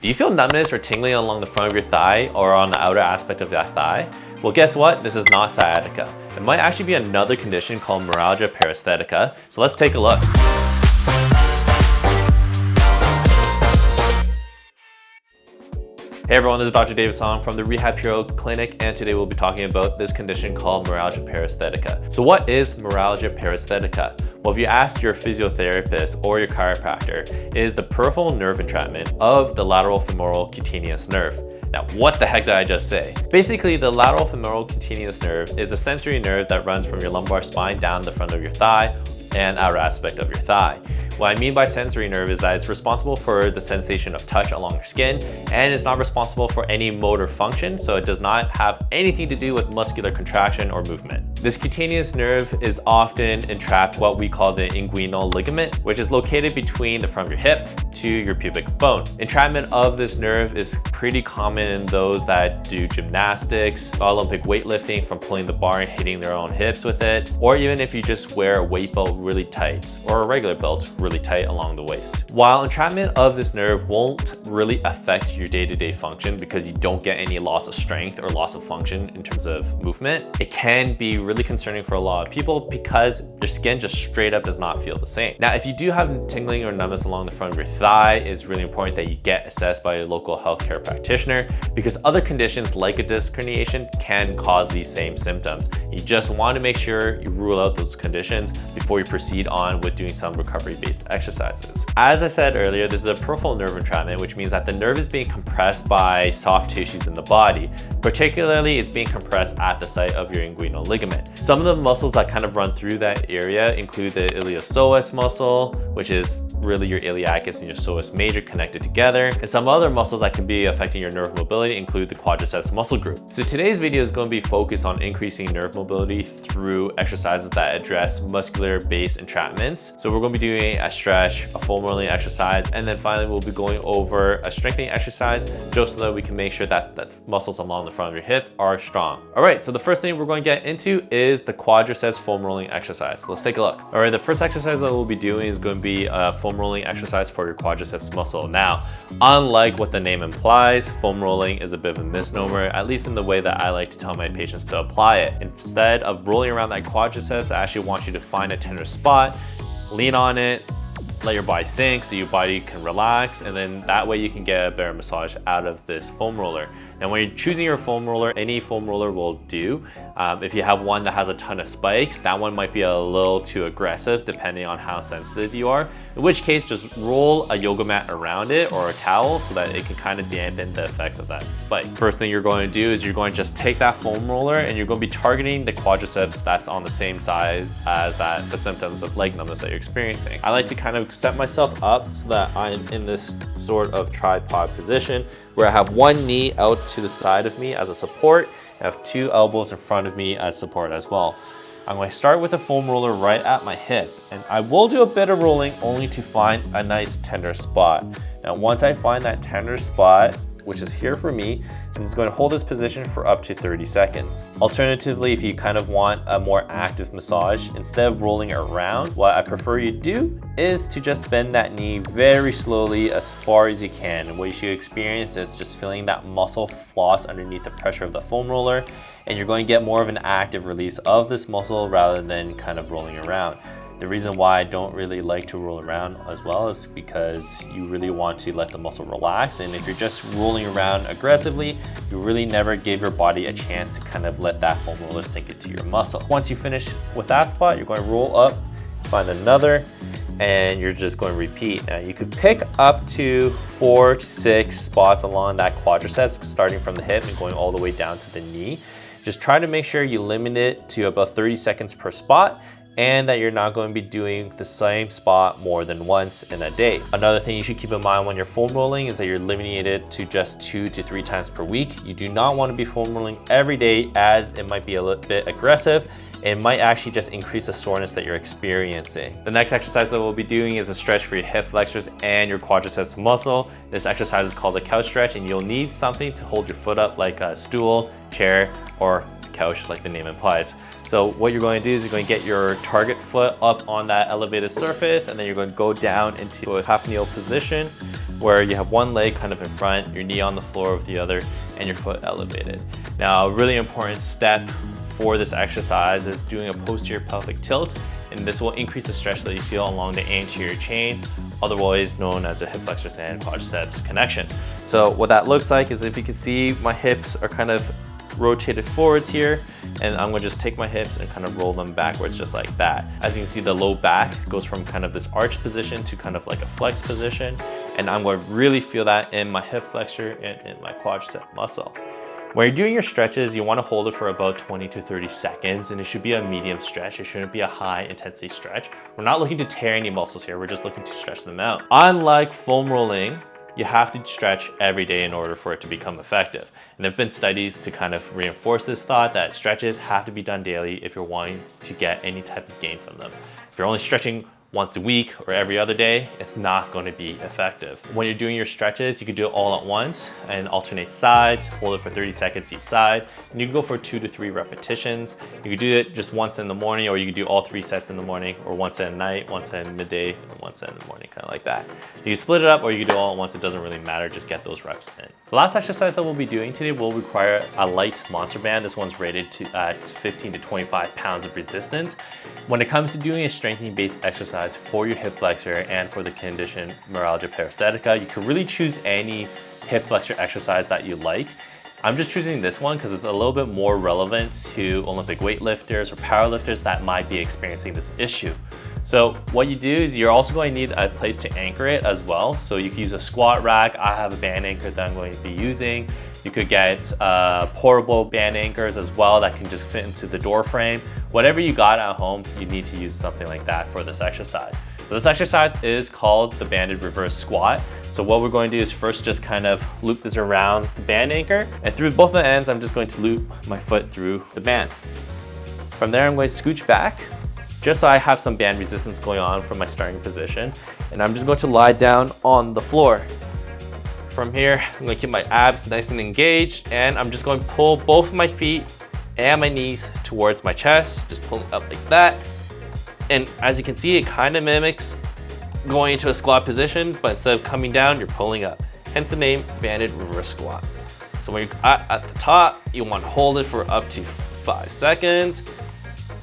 Do you feel numbness or tingling along the front of your thigh or on the outer aspect of that thigh? Well, guess what? This is not sciatica. It might actually be another condition called Meralgia Paresthetica. So let's take a look. Hey everyone, this is Dr. David Song from the Rehab Hero Clinic, and today we'll be talking about this condition called Meralgia Paresthetica. So what is Meralgia Paresthetica? Well, if you ask your physiotherapist or your chiropractor, it is the peripheral nerve entrapment of the lateral femoral cutaneous nerve. Now, what the heck did I just say? Basically, the lateral femoral cutaneous nerve is a sensory nerve that runs from your lumbar spine down the front of your thigh and outer aspect of your thigh. What I mean by sensory nerve is that it's responsible for the sensation of touch along your skin, and it's not responsible for any motor function, so it does not have anything to do with muscular contraction or movement. This cutaneous nerve is often entrapped what we call the inguinal ligament, which is located between the front of your hip to your pubic bone. Entrapment of this nerve is pretty common in those that do gymnastics, Olympic weightlifting from pulling the bar and hitting their own hips with it, or even if you just wear a weight belt really tight or a regular belt really tight along the waist. While entrapment of this nerve won't really affect your day-to-day function because you don't get any loss of strength or loss of function in terms of movement, it can be really concerning for a lot of people because your skin just straight up does not feel the same. Now, if you do have tingling or numbness along the front of your thigh, it's really important that you get assessed by a local healthcare practitioner because other conditions like a disc herniation can cause these same symptoms. You just want to make sure you rule out those conditions before you proceed on with doing some recovery-based exercises. As I said earlier, this is a peripheral nerve entrapment, which means that the nerve is being compressed by soft tissues in the body. Particularly, it's being compressed at the site of your inguinal ligament. Some of the muscles that kind of run through that area include the iliopsoas muscle, which is really your iliacus and your psoas major connected together. And some other muscles that can be affecting your nerve mobility include the quadriceps muscle group. So today's video is going to be focused on increasing nerve mobility through exercises that address muscular-based entrapments. So we're going to be doing a stretch, a foam rolling exercise, and then finally we'll be going over a strengthening exercise just so that we can make sure that the muscles along the front of your hip are strong. All right, so the first thing we're going to get into is the quadriceps foam rolling exercise. Let's take a look. All right, the first exercise that we'll be doing is going to be a foam rolling exercise for your quadriceps muscle. Now, unlike what the name implies, foam rolling is a bit of a misnomer, at least in the way that I like to tell my patients to apply it. Instead of rolling around that quadriceps, I actually want you to find a tender spot, lean on it, let your body sink so your body can relax, and then that way you can get a better massage out of this foam roller. And when you're choosing your foam roller, any foam roller will do. If you have one that has a ton of spikes, that one might be a little too aggressive depending on how sensitive you are. In which case, just roll a yoga mat around it or a towel so that it can kind of dampen the effects of that spike. First thing you're going to do is you're going to just take that foam roller and you're going to be targeting the quadriceps that's on the same side as the symptoms of leg numbness that you're experiencing. I like to kind of set myself up so that I'm in this sort of tripod position where I have one knee out to the side of me as a support. I have two elbows in front of me as support as well. I'm going to start with the foam roller right at my hip, and I will do a bit of rolling only to find a nice tender spot. Now, once I find that tender spot, which is here for me, I'm just going to hold this position for up to 30 seconds. Alternatively, if you kind of want a more active massage, instead of rolling around, what I prefer you do is to just bend that knee very slowly as far as you can. And what you should experience is just feeling that muscle floss underneath the pressure of the foam roller, and you're going to get more of an active release of this muscle rather than kind of rolling around. The reason why I don't really like to roll around as well is because you really want to let the muscle relax, and if you're just rolling around aggressively, you really never give your body a chance to kind of let that foam roller sink into your muscle. Once you finish with that spot, you're going to roll up, find another, and you're just going to repeat. Now you could pick up to 4 to 6 spots along that quadriceps, starting from the hip and going all the way down to the knee. Just try to make sure you limit it to about 30 seconds per spot, and that you're not going to be doing the same spot more than once in a day. Another thing you should keep in mind when you're foam rolling is that you're limiting it to just 2 to 3 times per week. You do not want to be foam rolling every day, as it might be a little bit aggressive. It might actually just increase the soreness that you're experiencing. The next exercise that we'll be doing is a stretch for your hip flexors and your quadriceps muscle. This exercise is called a couch stretch, and you'll need something to hold your foot up, like a stool, chair, or couch like the name implies. So what you're going to do is you're going to get your target foot up on that elevated surface, and then you're going to go down into a half kneel position where you have one leg kind of in front, your knee on the floor with the other, and your foot elevated. Now, a really important step for this exercise is doing a posterior pelvic tilt, and this will increase the stretch that you feel along the anterior chain, otherwise known as the hip flexors and quadriceps connection. So what that looks like is, if you can see, my hips are kind of rotated forwards here, and I'm gonna just take my hips and kind of roll them backwards just like that. As you can see, the low back goes from kind of this arch position to kind of like a flex position, and I'm going to really feel that in my hip flexor and in my quadricep muscle. When you're doing your stretches, you want to hold it for about 20 to 30 seconds, and it should be a medium stretch. It shouldn't be a high intensity stretch. We're not looking to tear any muscles here. We're just looking to stretch them out. Unlike foam rolling, you have to stretch every day in order for it to become effective. And there have been studies to kind of reinforce this thought that stretches have to be done daily if you're wanting to get any type of gain from them. If you're only stretching once a week or every other day, it's not going to be effective. When you're doing your stretches, you can do it all at once and alternate sides, hold it for 30 seconds each side, and you can go for 2 to 3 repetitions. You can do it just once in the morning, or you can do all 3 sets in the morning, or once at night, once at midday, and once in the morning, kind of like that. You can split it up, or you can do it all at once. It doesn't really matter, just get those reps in. The last exercise that we'll be doing today will require a light monster band. This one's rated at 15 to 25 pounds of resistance. When it comes to doing a strengthening based exercise for your hip flexor and for the condition Meralgia Paresthetica, you can really choose any hip flexor exercise that you like. I'm just choosing this one because it's a little bit more relevant to Olympic weightlifters or powerlifters that might be experiencing this issue. So what you do is you're also going to need a place to anchor it as well. So you can use a squat rack. I have a band anchor that I'm going to be using. You could get portable band anchors as well that can just fit into the door frame. Whatever you got at home, you need to use something like that for this exercise. So this exercise is called the banded reverse squat. So what we're going to do is first just kind of loop this around the band anchor, and through both the ends, I'm just going to loop my foot through the band. From there, I'm going to scooch back, just so I have some band resistance going on from my starting position. And I'm just going to lie down on the floor. From here, I'm going to keep my abs nice and engaged, and I'm just going to pull both my feet and my knees towards my chest, just pulling up like that. And as you can see, it kind of mimics going into a squat position, but instead of coming down, you're pulling up. Hence the name banded reverse squat. So when you're at the top, you want to hold it for up to 5 seconds.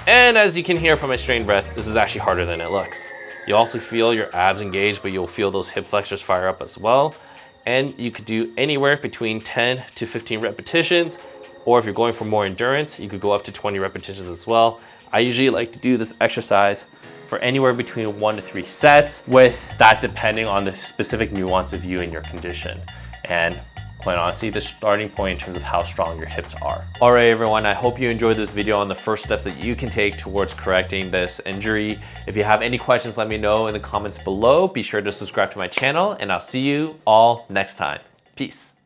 And as you can hear from my strained breath, this is actually harder than it looks. You also feel your abs engaged, but you'll feel those hip flexors fire up as well. And you could do anywhere between 10 to 15 repetitions, or if you're going for more endurance, you could go up to 20 repetitions as well. I usually like to do this exercise for anywhere between 1 to 3 sets, with that depending on the specific nuance of you and your condition. And quite honestly, the starting point in terms of how strong your hips are. All right, everyone, I hope you enjoyed this video on the first steps that you can take towards correcting this injury. If you have any questions, let me know in the comments below. Be sure to subscribe to my channel, and I'll see you all next time. Peace.